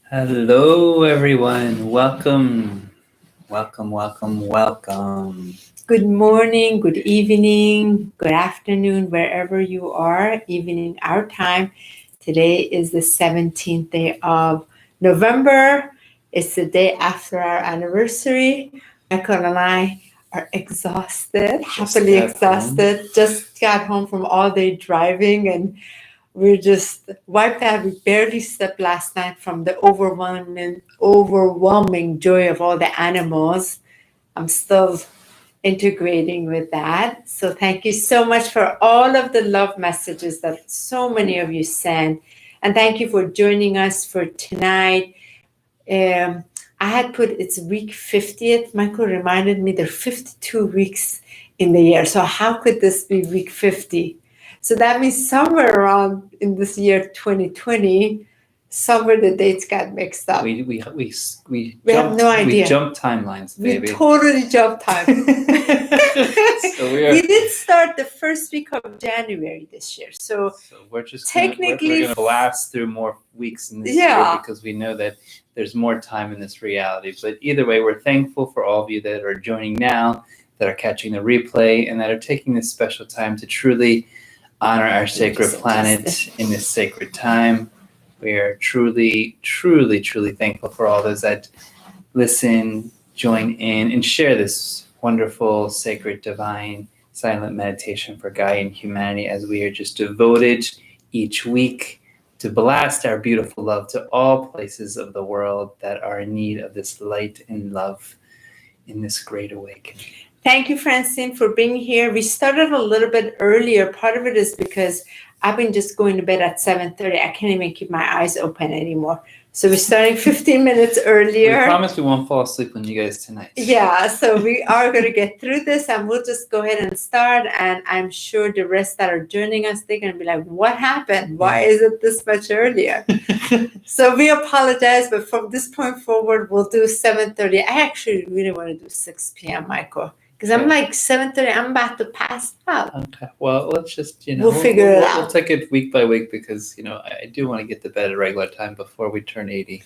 Hello, everyone. Welcome. Good morning, good evening, good afternoon, wherever you are, evening our time. Today is the 17th day of November. It's the day after our anniversary. Michael and I are exhausted, happily exhausted. Just got home from all day driving and we're just wiped out. We barely slept last night from the overwhelming joy of all the animals. I'm still integrating with that. So thank you so much for all of the love messages that so many of you sent. And thank you for joining us for tonight. I had put it's week 50th. Michael reminded me there are 52 weeks in the year. So how could this be week 50? So that means somewhere around in this year 2020, somewhere the dates got mixed up. We have no idea. We jumped timelines, baby. We totally jumped time. So we did start the first week of January this year. So we're just technically we're going to last through more weeks in this year because we know that there's more time in this reality. But either way, we're thankful for all of you that are joining now, that are catching the replay, and that are taking this special time to truly honor our sacred planet in this sacred time. We are truly, truly, truly thankful for all those that listen, join in, and share this wonderful, sacred, divine, silent meditation for Gaia and humanity as we are just devoted each week to blast our beautiful love to all places of the world that are in need of this light and love in this great awakening. Thank you, Francine, for being here. We started a little bit earlier. Part of it is because I've been just going to bed at 7:30. I can't even keep my eyes open anymore. So we're starting 15 minutes earlier. We promise we won't fall asleep on you guys tonight. Yeah, so we are going to get through this and we'll just go ahead and start. And I'm sure the rest that are joining us, they're going to be like, what happened? Why is it this much earlier? So we apologize, but from this point forward, we'll do 7:30. I actually really want to do 6 p.m., Michael. Because I'm like 7:30, I'm about to pass out. Okay. Well, let's just, we'll figure it out. We'll take it week by week because, I do want to get to bed at regular time before we turn 80.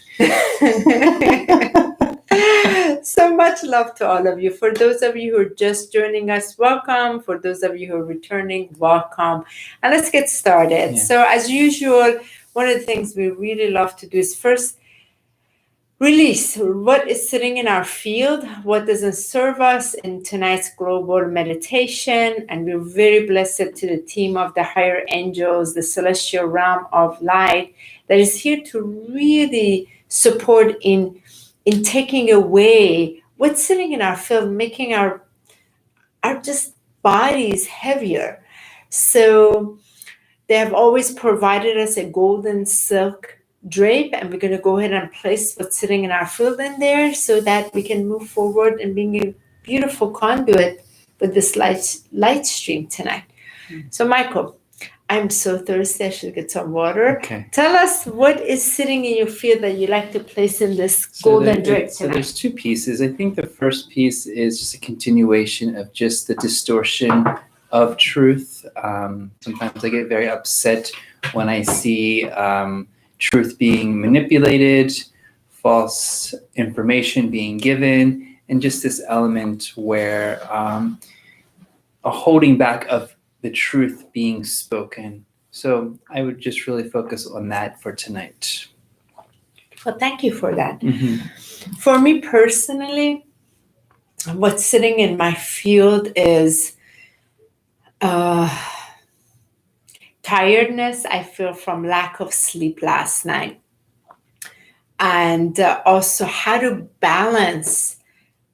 So much love to all of you. For those of you who are just joining us, welcome. For those of you who are returning, welcome. And let's get started. Yeah. So as usual, one of the things we really love to do is first release what is sitting in our field, what doesn't serve us in tonight's global meditation. And we're very blessed to the team of the higher angels, the celestial realm of light that is here to really support in taking away what's sitting in our field, making our just bodies heavier. So they have always provided us a golden silk drape, and we're going to go ahead and place what's sitting in our field in there so that we can move forward and being a beautiful conduit with this light stream tonight. So Michael, I'm so thirsty. I should get some water. Okay. Tell us what is sitting in your field that you like to place in this golden drape tonight. So there's two pieces. I think the first piece is just a continuation of just the distortion of truth. Sometimes I get very upset when I see truth being manipulated, false information being given, and just this element where a holding back of the truth being spoken. So I would just really focus on that for tonight. Well, thank you for that. Mm-hmm. For me personally, what's sitting in my field is tiredness I feel from lack of sleep last night. And also how to balance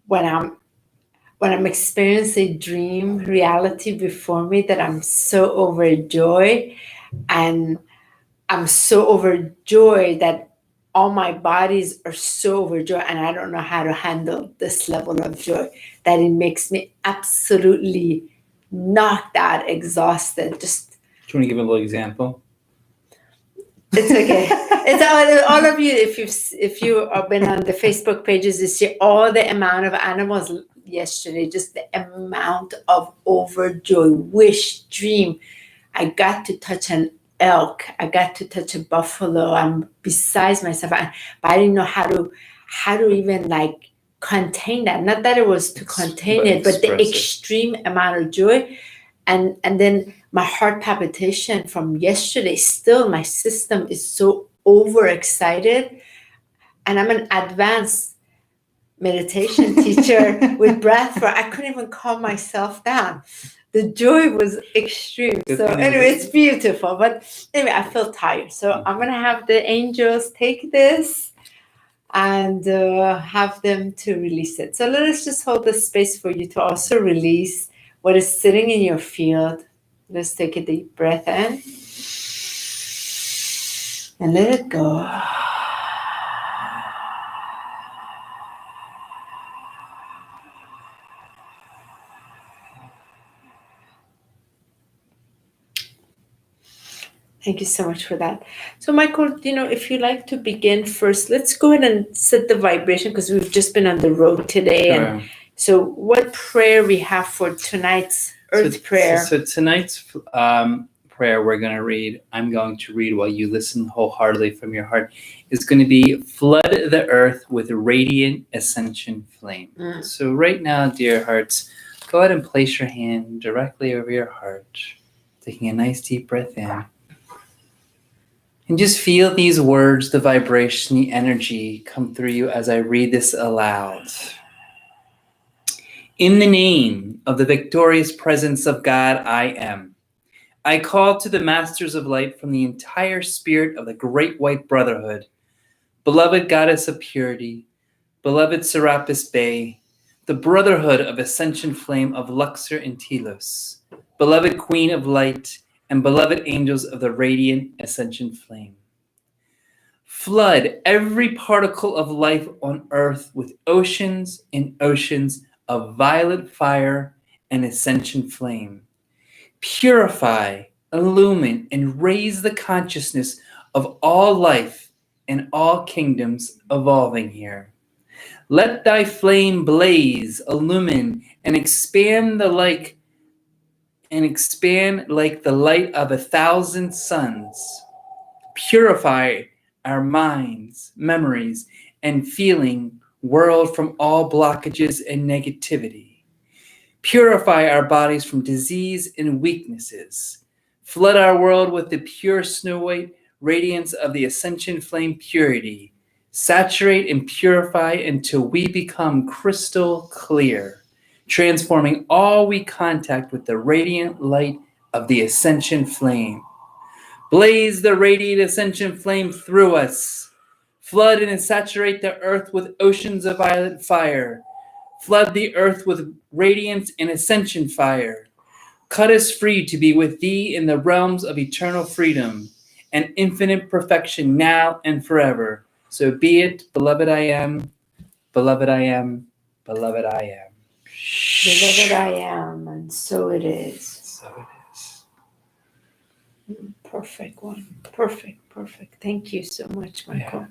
when I'm experiencing dream reality before me that I'm so overjoyed. And I'm so overjoyed that all my bodies are so overjoyed and I don't know how to handle this level of joy, that it makes me absolutely knocked out, exhausted. Just do you want to give a little example? It's okay. It's all of you. If you have been on the Facebook pages, you see all the amount of animals yesterday. Just the amount of overjoy, wish, dream. I got to touch an elk. I got to touch a buffalo. I'm besides myself. But I didn't know how to even like contain that. Not that it was to contain it, but the extreme amount of joy. And then my heart palpitation from yesterday, still my system is so overexcited. And I'm an advanced meditation teacher with breath work. I couldn't even calm myself down. The joy was extreme. So anyway, it's beautiful. But anyway, I feel tired. So I'm going to have the angels take this and have them to release it. So let us just hold the space for you to also release what is sitting in your field. Let's take a deep breath in and let it go. Thank you so much for that. So Michael, if you'd like to begin first, let's go ahead and set the vibration because we've just been on the road today. Sure. And so what prayer we have for tonight's earth prayer? So tonight's prayer I'm going to read while you listen wholeheartedly from your heart, is going to be flood the earth with radiant ascension flame. So right now, dear hearts, go ahead and place your hand directly over your heart, taking a nice deep breath in. And just feel these words, the vibration, the energy come through you as I read this aloud. In the name of the victorious presence of God, I am. I call to the masters of light from the entire spirit of the Great White Brotherhood. Beloved Goddess of Purity, beloved Serapis Bey, the Brotherhood of Ascension Flame of Luxor and Telos, beloved Queen of Light, and beloved angels of the radiant ascension flame. Flood every particle of life on earth with oceans and oceans of violet fire and ascension flame. Purify, illumine, and raise the consciousness of all life and all kingdoms evolving here. Let thy flame blaze, illumine, and expand like the light of 1,000 suns. Purify our minds, memories, and feeling world from all blockages and negativity. Purify our bodies from disease and weaknesses. Flood our world with the pure snow white radiance of the ascension flame purity. Saturate and purify until we become crystal clear, transforming all we contact with the radiant light of the ascension flame. Blaze the radiant ascension flame through us. Flood and saturate the earth with oceans of violet fire. Flood the earth with radiance and ascension fire. Cut us free to be with thee in the realms of eternal freedom and infinite perfection now and forever. So be it, beloved I am, beloved I am, beloved I am. Beloved I am, and so it is. So it is. Perfect one. Perfect. Thank you so much, Michael. Yeah.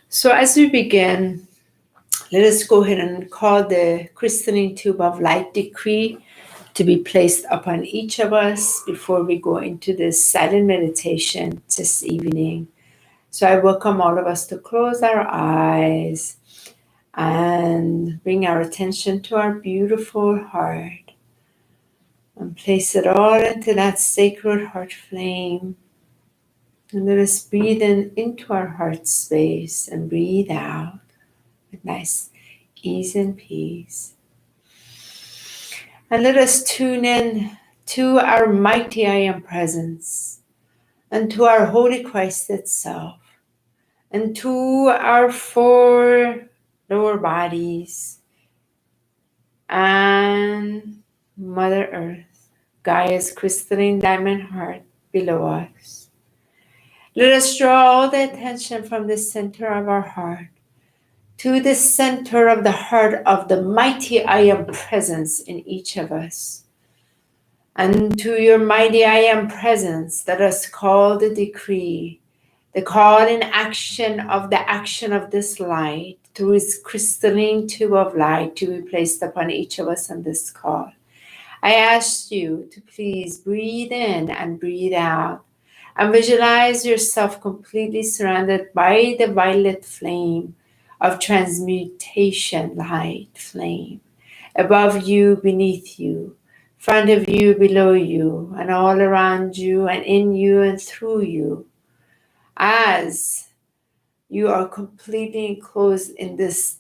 So as we begin, let us go ahead and call the crystalline tube of light decree to be placed upon each of us before we go into this silent meditation this evening. So I welcome all of us to close our eyes and bring our attention to our beautiful heart and place it all into that sacred heart flame. And let us breathe into our heart space and breathe out with nice ease and peace. And let us tune in to our mighty I Am presence and to our Holy Christ itself and to our 4 lower bodies and Mother Earth, Gaia's crystalline diamond heart below us. Let us draw all the attention from the center of our heart to the center of the heart of the mighty I Am presence in each of us. And to your mighty I Am presence, let us call the decree, the call in action of the action of this light through its crystalline tube of light to be placed upon each of us on this call. I ask you to please breathe in and breathe out and visualize yourself completely surrounded by the violet flame of transmutation light flame above you, beneath you, front of you, below you, and all around you and in you and through you, as you are completely enclosed in this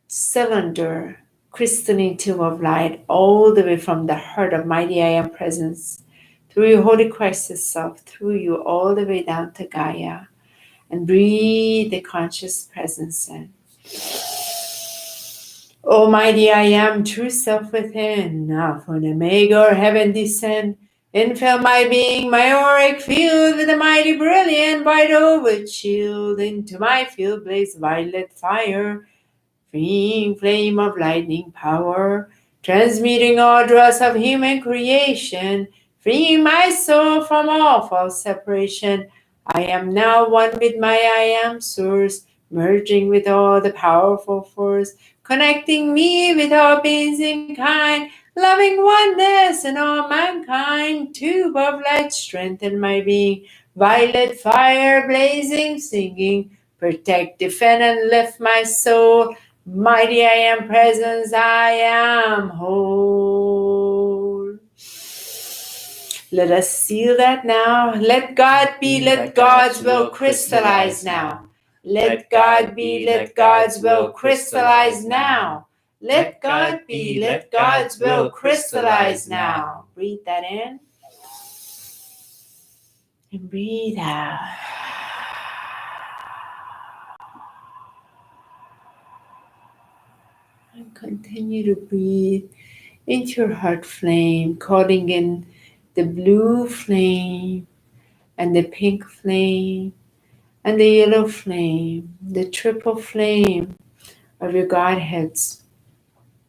cylinder, crystalline tube of light, all the way from the heart of Mighty I Am Presence, through your Holy Christ self, through you, all the way down to Gaia, and breathe the conscious presence in. Almighty I Am, true self within, Alpha and Omega, or heaven descend, infill my being, my auric field, with a mighty brilliant white orbit shield, into my field blaze violet fire, freeing flame of lightning power, transmuting all dross of human creation, freeing my soul from all false separation. I am now one with my I Am source, merging with all the powerful force, connecting me with all beings in kind, loving oneness in all mankind. Tube of light strengthen my being, violet fire blazing, singing, protect, defend, and lift my soul. Mighty I Am Presence, I am whole. Let us seal that now. Let God be, let God's will crystallize now. Let God be, let God's will crystallize now. Let God be, let God's will crystallize now. Breathe that in and breathe out. And continue to breathe into your heart flame, calling in the blue flame and the pink flame and the yellow flame, the triple flame of your Godhead's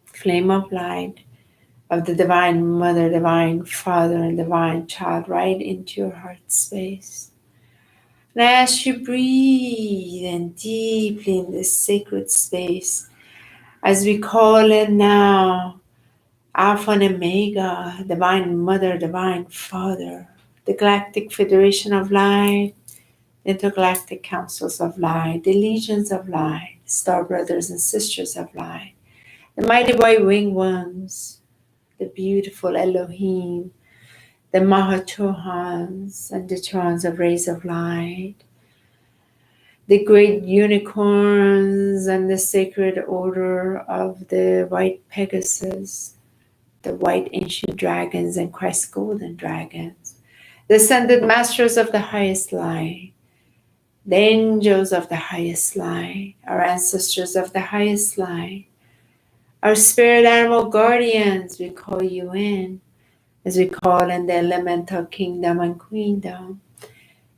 flame of light, of the Divine Mother, Divine Father, and Divine Child right into your heart space. And as you breathe in deeply in this sacred space, as we call in now, Alpha and Omega, Divine Mother, Divine Father, the Galactic Federation of Light, the Intergalactic Councils of Light, the Legions of Light, Star Brothers and Sisters of Light, the Mighty White Winged Ones, the beautiful Elohim, the Mahatohans and the Trons of Rays of Light, the great unicorns and the sacred order of the White Pegasus, the white ancient dragons and Christ's golden dragons, the ascended masters of the highest light, the angels of the highest light, our ancestors of the highest light, our spirit animal guardians, we call you in, as we call in the elemental kingdom and queendom,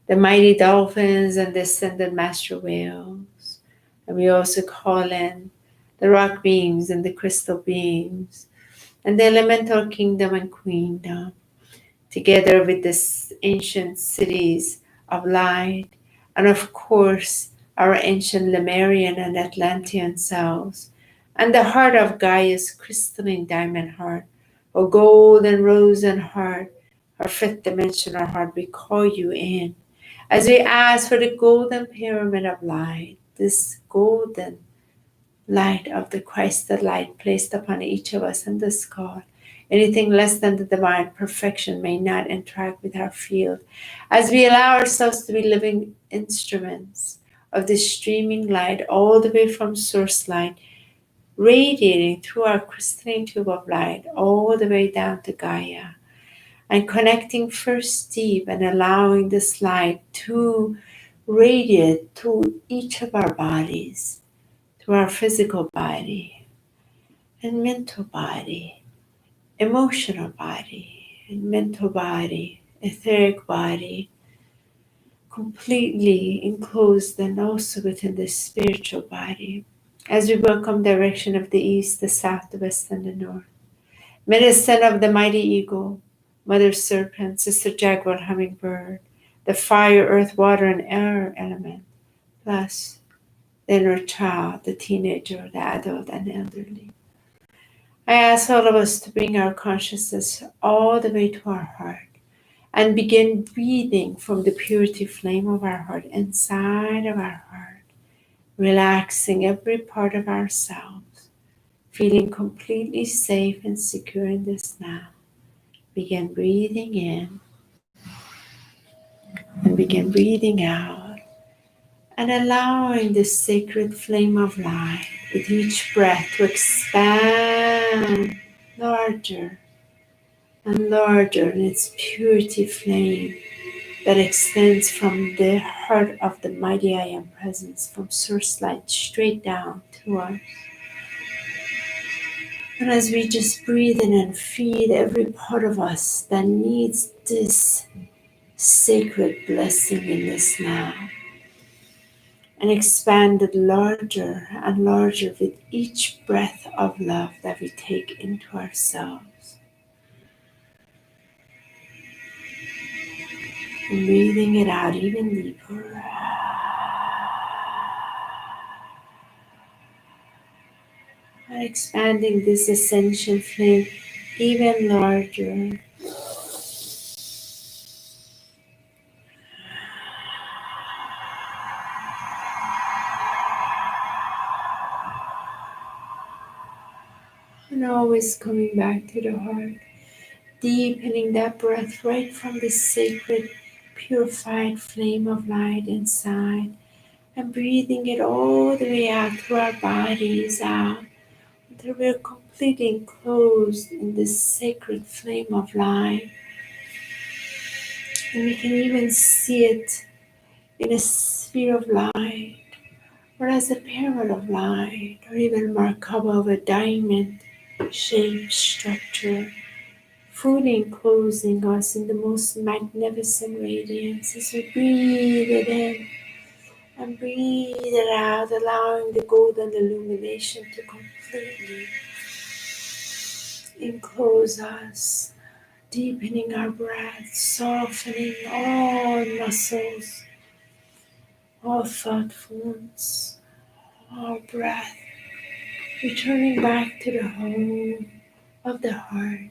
the mighty dolphins and the ascended master whales, and we also call in the rock beings and the crystal beings, and the elemental kingdom and queendom, together with the ancient cities of light, and of course, our ancient Lemurian and Atlantean selves, and the heart of Gaia's crystalline diamond heart, or golden rose and heart, our fifth dimensional heart, we call you in, as we ask for the golden pyramid of light, this golden light of the Christ, the light placed upon each of us in this call. Anything less than the divine perfection may not interact with our field, as we allow ourselves to be living instruments of this streaming light all the way from source light, radiating through our crystalline tube of light all the way down to Gaia, and connecting first deep and allowing this light to radiate to each of our bodies, to our physical body and mental body, emotional body and mental body, etheric body, completely enclosed and also within the spiritual body, as we welcome direction of the east, the south, the west, and the north. Medicine of the mighty eagle, mother serpent, sister jaguar, hummingbird, the fire, earth, water, and air element, plus the inner child, the teenager, the adult, and elderly. I ask all of us to bring our consciousness all the way to our heart and begin breathing from the purity flame of our heart inside of our heart, relaxing every part of ourselves, feeling completely safe and secure in this now. Begin breathing in and begin breathing out and allowing the sacred flame of light with each breath to expand larger and larger in its purity flame that extends from the heart of the mighty I Am presence, from source light straight down to us. And as we just breathe in and feed every part of us that needs this sacred blessing in this now, and expand it larger and larger with each breath of love that we take into ourselves. And breathing it out even deeper. And expanding this ascension flame even larger. And always coming back to the heart, deepening that breath right from the sacred, purified flame of light inside, and breathing it all the way out through our bodies out, until we're completely enclosed in this sacred flame of light. And we can even see it in a sphere of light, or as a pyramid of light, or even Merkaba of a diamond shaped structure, fully enclosing us in the most magnificent radiance as we breathe it in and breathe it out, allowing the golden illumination to completely enclose us, deepening our breath, softening all muscles, all thought forms, all breath, returning back to the home of the heart.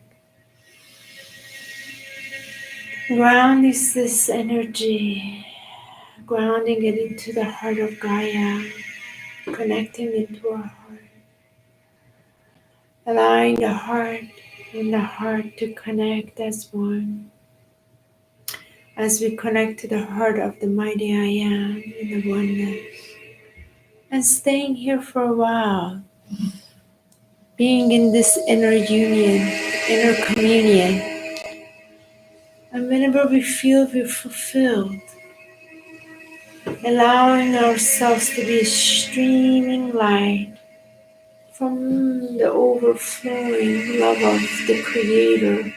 Ground is this energy, grounding it into the heart of Gaia, connecting into our heart, allowing the heart and the heart to connect as one. As we connect to the heart of the mighty I Am in the oneness, and staying here for a while, being in this inner union, inner communion. And whenever we feel we're fulfilled, allowing ourselves to be a streaming light from the overflowing love of the Creator,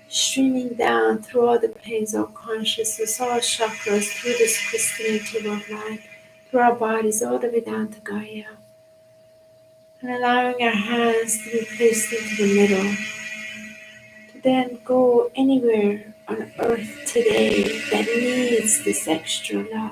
streaming down through all the planes of consciousness, all chakras, through this crystalline tube of light, through our bodies, all the way down to Gaia. And allowing our hands to be placed into the middle, to then go anywhere on earth today that needs this extra love.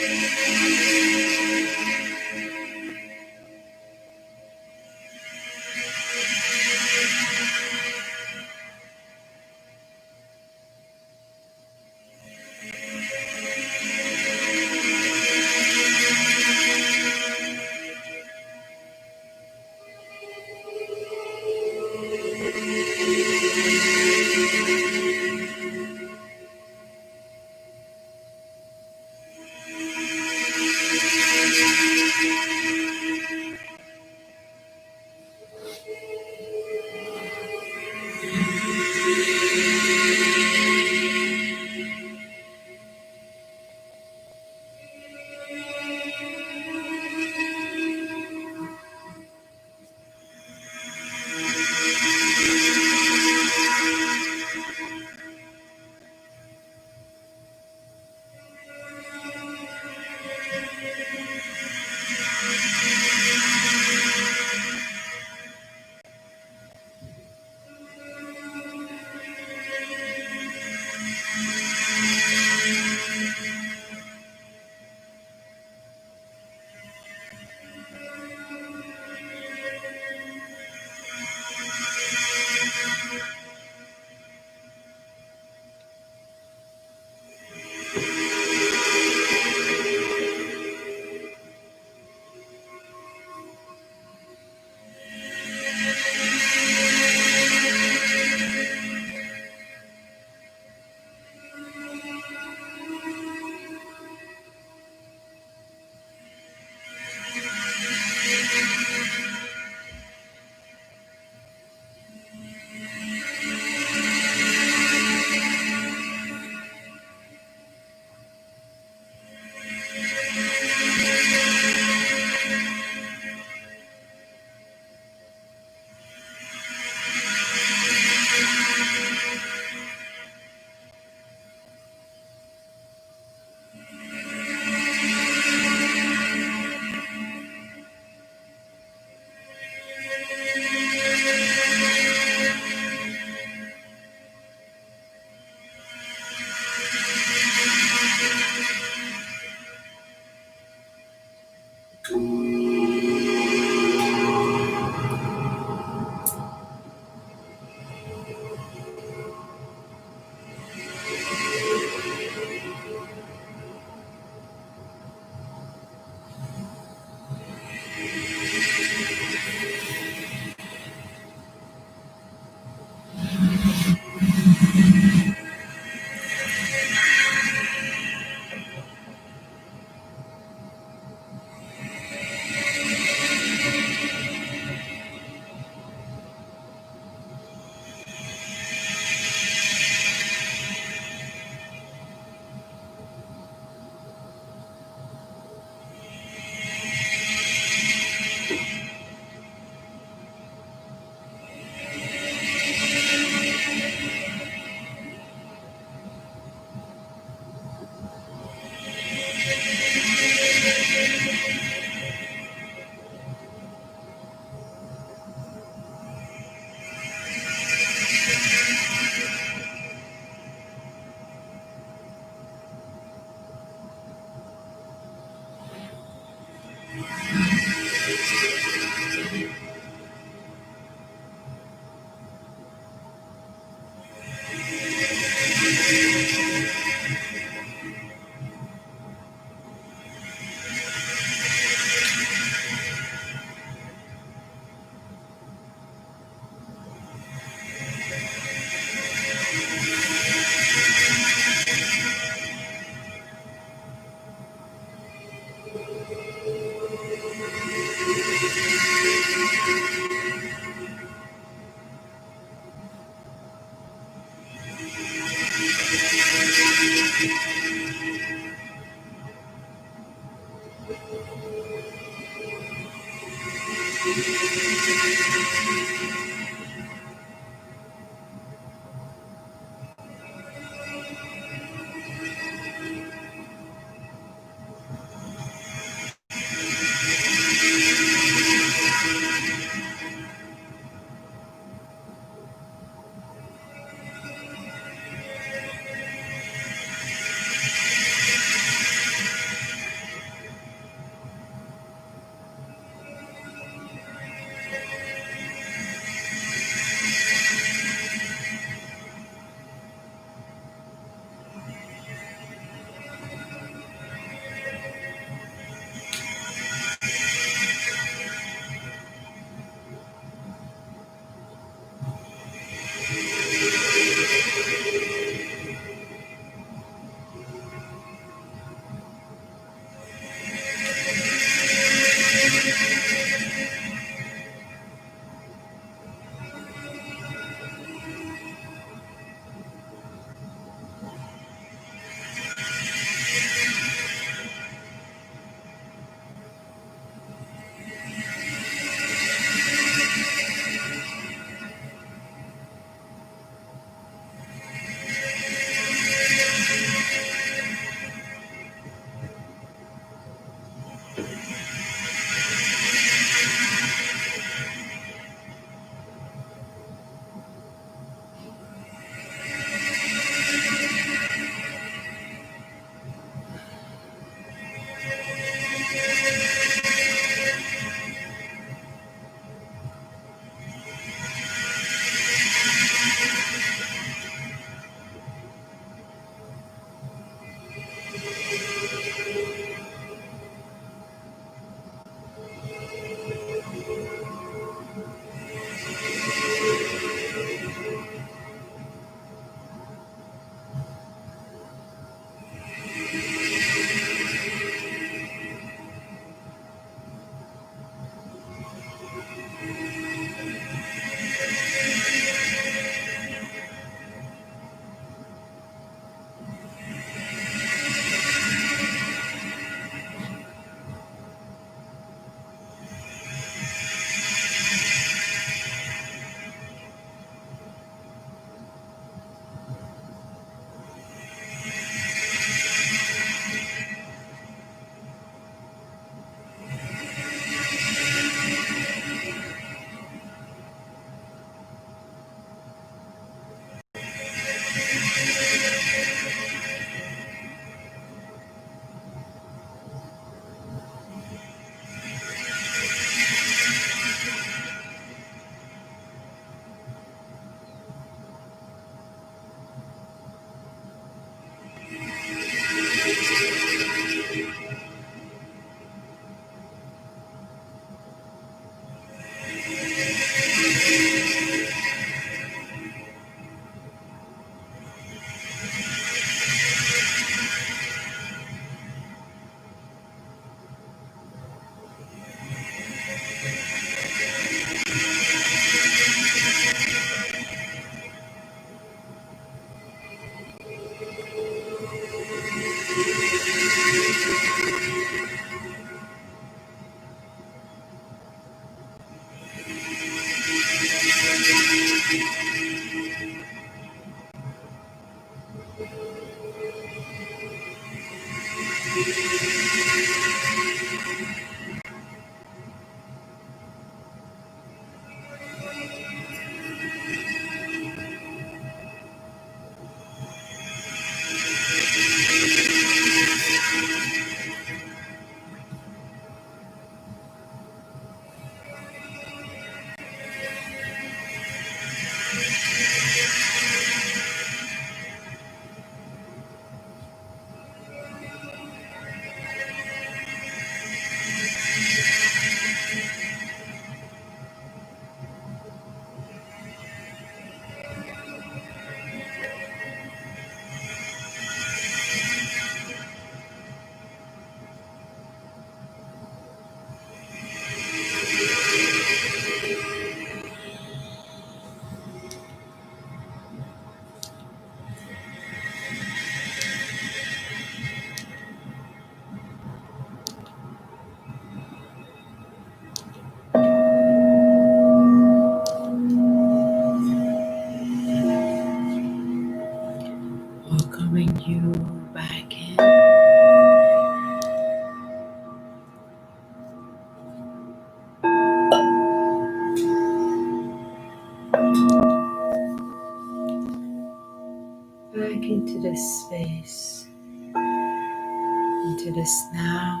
Back into this space, into this now,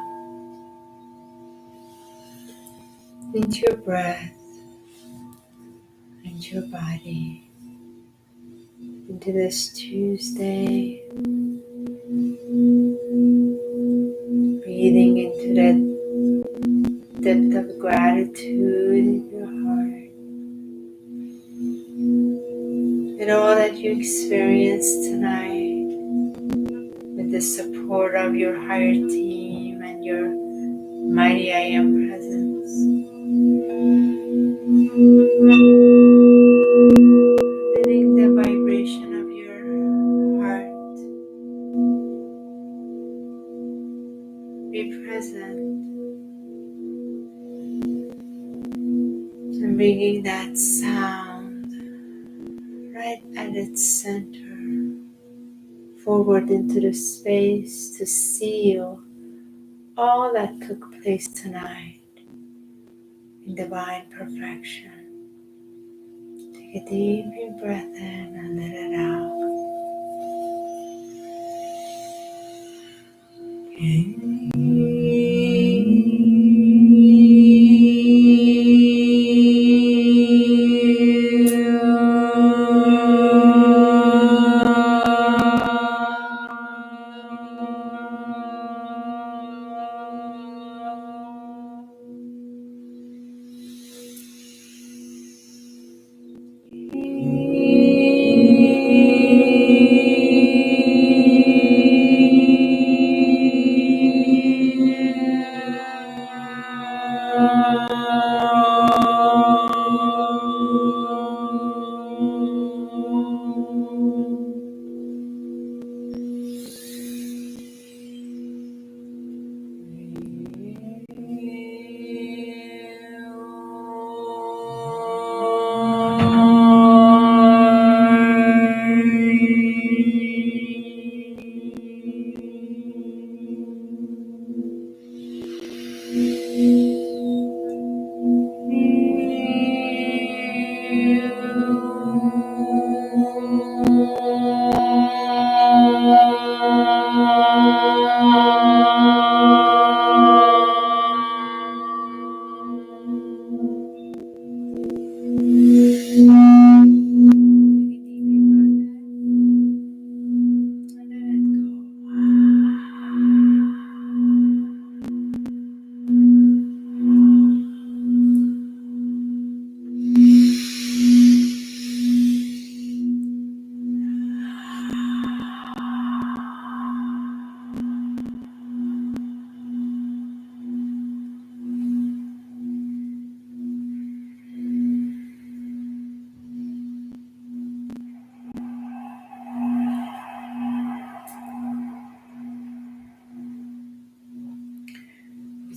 into your breath, into your body, into this Tuesday, breathing into that depth of gratitude in your heart, and all that you experienced tonight, with the support of your higher team and your mighty I Am presence. Letting the vibration of your heart be present and bringing that sound right at its center forward into the space to seal all that took place tonight in divine perfection. Take a deep breath in and let it out.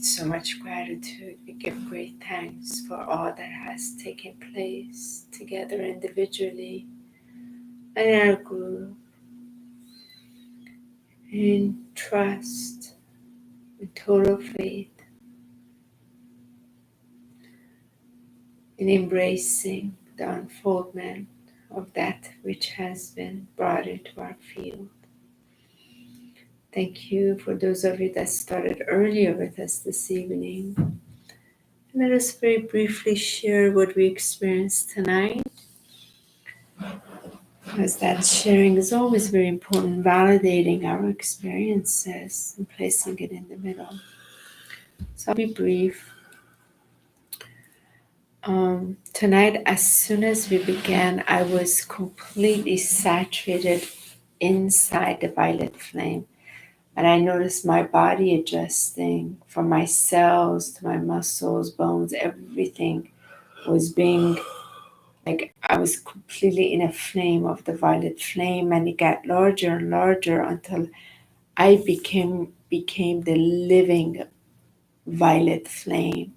So much gratitude, we give great thanks for all that has taken place together individually and in our group, in trust, in total faith, in embracing the unfoldment of that which has been brought into our field. Thank you for those of you that started earlier with us this evening. Let us very briefly share what we experienced tonight, because that sharing is always very important, validating our experiences and placing it in the middle. So I'll be brief. Tonight, as soon as we began, I was completely saturated inside the violet flame. And I noticed my body adjusting, from my cells to my muscles, bones, everything was being like I was completely in a flame of the violet flame, and it got larger and larger until I became the living violet flame.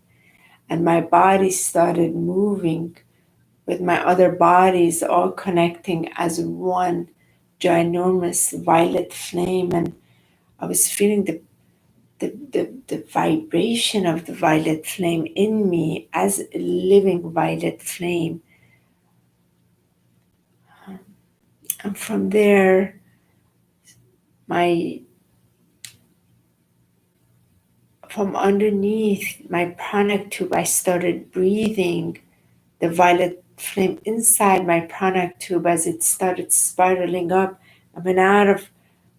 And my body started moving with my other bodies all connecting as one ginormous violet flame. And I was feeling the vibration of the violet flame in me as a living violet flame, And from there, from underneath my pranic tube, I started breathing the violet flame inside my pranic tube as it started spiraling up. I went out of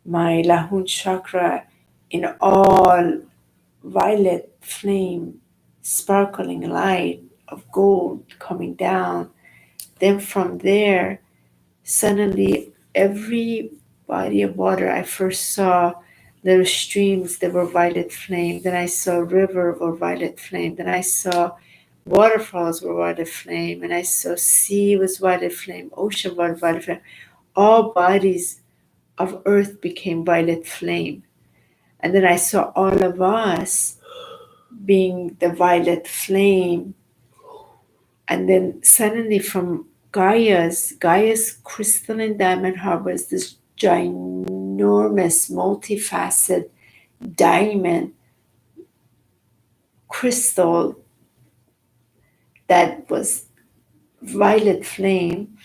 my Lahun chakra in all violet flame, sparkling light of gold coming down. Then from there, suddenly every body of water I first saw, little streams that were violet flame. Then I saw a river were violet flame. Then I saw waterfalls were violet flame. And I saw sea was violet flame, ocean was violet flame. All bodies of earth became violet flame. And then I saw all of us being the violet flame. And then suddenly from Gaia's crystalline diamond harbors this ginormous, multifaceted diamond crystal that was violet flame.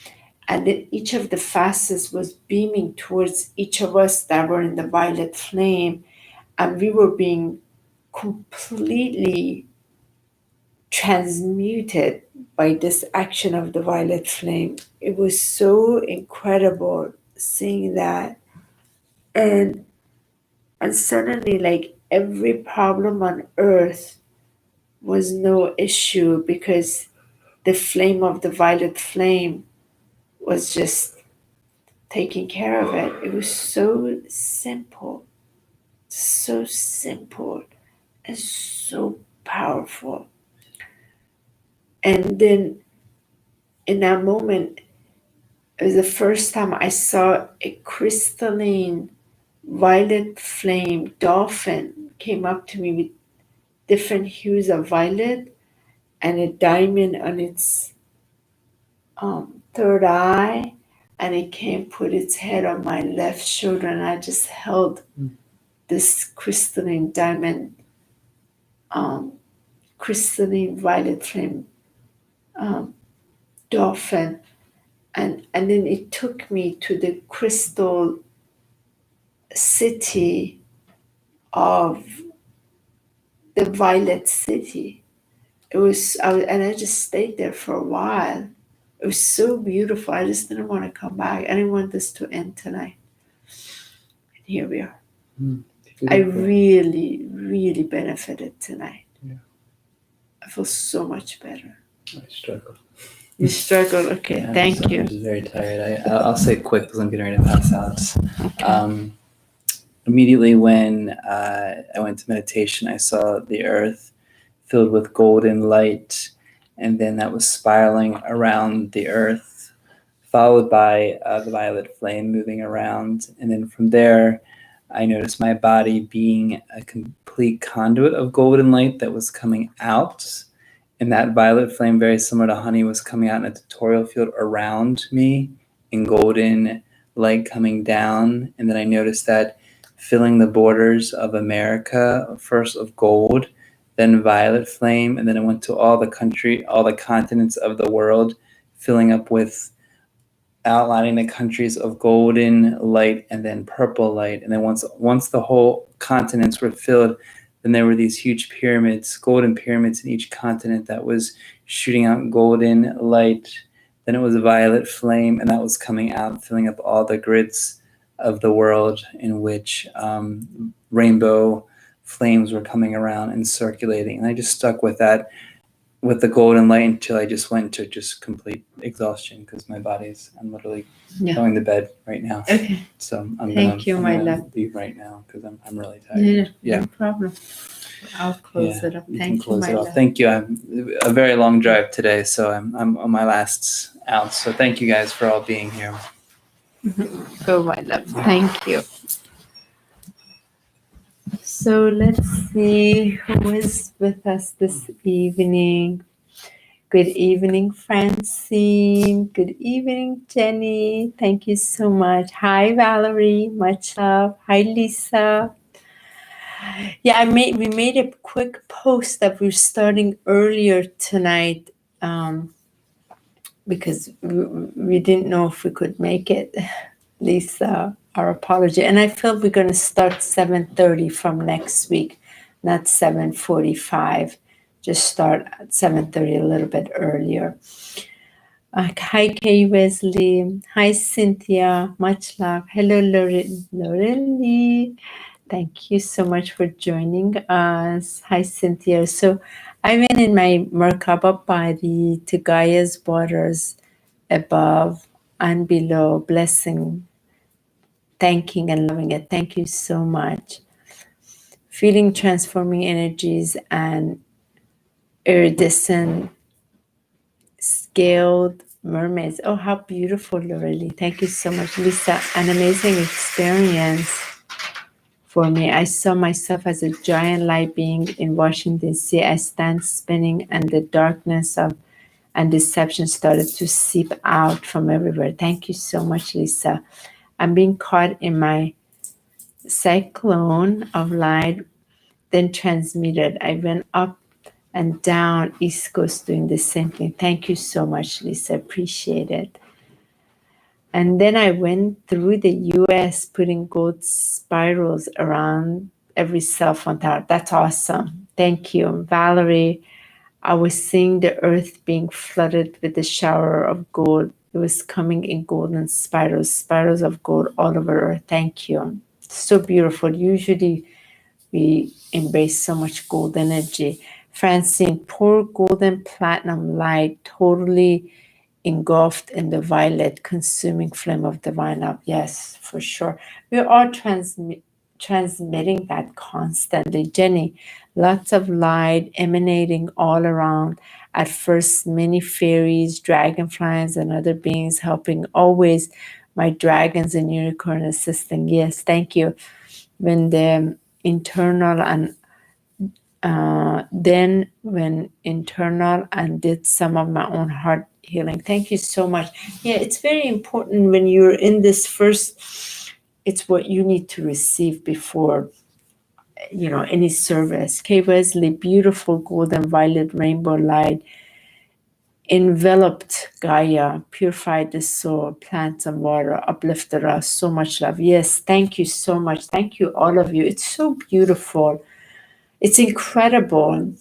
And then each of the facets was beaming towards each of us that were in the violet flame. And we were being completely transmuted by this action of the violet flame. It was so incredible seeing that. And suddenly, like, every problem on earth was no issue because the flame of the violet flame was just taking care of it. It was so simple and so powerful. And then in that moment, it was the first time I saw a crystalline violet flame dolphin came up to me with different hues of violet and a diamond on its third eye. And it came put its head on my left shoulder, and I just held this crystalline diamond, crystalline violet flame dolphin. And then it took me to the crystal city of the Violet City. And I just stayed there for a while. It was so beautiful. I just didn't want to come back. I didn't want this to end tonight. And here we are. I really, really benefited tonight. Yeah. I feel so much better. I struggle. You struggle? Okay, Yeah, thank you. I'm just very tired. I'll say it quick because I'm getting ready to pass out. Okay. Immediately when I went to meditation, I saw the earth filled with golden light, and then that was spiraling around the earth, followed by the violet flame moving around. And then from there, I noticed my body being a complete conduit of golden light that was coming out. And that violet flame, very similar to honey, was coming out in a tutorial field around me in golden light coming down. And then I noticed that filling the borders of America, first of gold, then violet flame, and then it went to all the continents of the world, filling up with outlining the countries of golden light and then purple light. And then once the whole continents were filled, then there were these huge pyramids, golden pyramids in each continent that was shooting out golden light. Then it was a violet flame, and that was coming out, filling up all the grids of the world in which rainbow flames were coming around and circulating. And I just stuck with that, with the golden light, until I just went to just complete exhaustion because I'm literally going to bed right now. Okay. So I'm Thank you, my gonna love. leave right now because I'm really tired. Yeah, no problem. I'll close it up. Thank you, my love. Thank you. I'm a very long drive today, so I'm on my last ounce. So thank you guys for all being here. Go, my love. Thank you. So let's see who is with us this evening. Good evening, Francine. Good evening, Jenny. Thank you so much. Hi, Valerie. Much love. Hi, Lisa. Yeah, we made a quick post that we're starting earlier tonight. because we didn't know if we could make it. Lisa, our apology. And I feel we're going to start 7:30 from next week, not 7:45. Just start at 7:30, a little bit earlier. Hi, Kay Wesley. Hi, Cynthia. Much love. Hello, Lorelli. Thank you so much for joining us. Hi, Cynthia. So I went in my Merkaba body to Gaia's waters above and below, blessing, thanking and loving it. Thank you so much. Feeling transforming energies and iridescent scaled mermaids. Oh, how beautiful, Lorelli. Thank you so much, Lisa. An amazing experience for me. I saw myself as a giant light being in Washington, D.C. I stand spinning and the darkness of and deception started to seep out from everywhere. Thank you so much, Lisa. I'm being caught in my cyclone of light, then transmitted. I went up and down East Coast doing the same thing. Thank you so much, Lisa. Appreciate it. And then I went through the US putting gold spirals around every cell phone tower. That's awesome. Thank you. Valerie, I was seeing the earth being flooded with a shower of gold. It was coming in golden spirals, spirals of gold all over earth. Thank you. So beautiful. Usually we embrace so much gold energy. Francine, pour golden platinum light totally engulfed in the violet consuming flame of divine love. Yes, for sure. We are transmitting that constantly. Jenny, lots of light emanating all around. At first, many fairies, dragonflies, and other beings helping always. My dragons and unicorn assisting. Yes, thank you. When the internal and then when internal and did some of my own heart healing. Thank you so much. Yeah, it's very important when you're in this first, it's what you need to receive before, any service. Kay Wesley, beautiful golden violet rainbow light enveloped Gaia, purified the soul, plants and water, uplifted us. So much love. Yes, thank you so much. Thank you, all of you. It's so beautiful. It's incredible.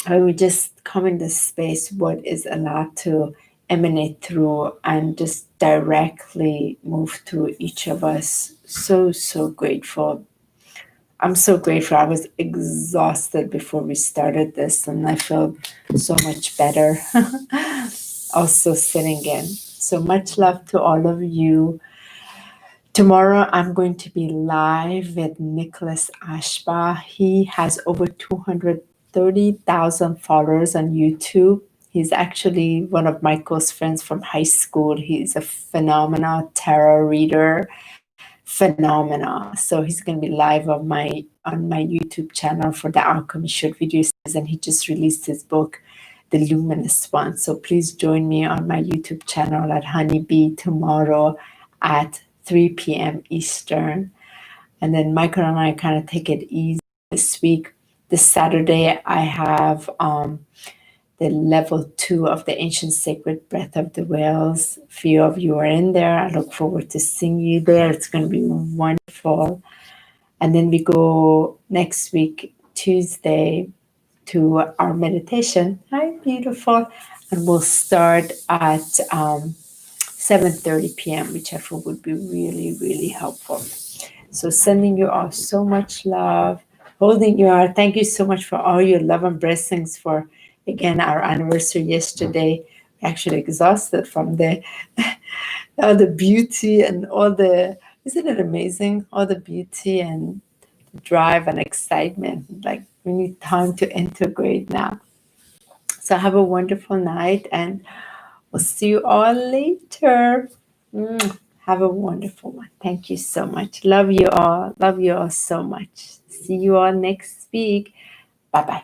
I would just come in this space, what is allowed to emanate through and just directly move through each of us. So, so grateful. I'm so grateful. I was exhausted before we started this and I feel so much better. Also sitting in. So much love to all of you. Tomorrow I'm going to be live with Nicholas Ashba. He has over 230,000 followers on YouTube. He's actually one of my close friends from high school. He's a phenomenal tarot reader. Phenomenal. So he's going to be live on my YouTube channel for the Alchemy short videos, and he just released his book, The Luminous One. So please join me on my YouTube channel at HoniB tomorrow at 3 p.m. Eastern. And then Michael and I kind of take it easy this week. This Saturday, I have the level 2 of the Ancient Sacred Breath of the Whales. A few of you are in there. I look forward to seeing you there. It's going to be wonderful. And then we go next week, Tuesday, to our meditation. Hi, beautiful. And we'll start at 7:30 p.m., which I feel would be really, really helpful. So sending you all so much love, holding you out. Thank you so much for all your love and blessings for, again, our anniversary yesterday. Actually exhausted from all the beauty and all the, isn't it amazing? All the beauty and drive and excitement. Like we need time to integrate now. So have a wonderful night and we'll see you all later. Have a wonderful one. Thank you so much. Love you all. Love you all so much. See you all next week. Bye-bye.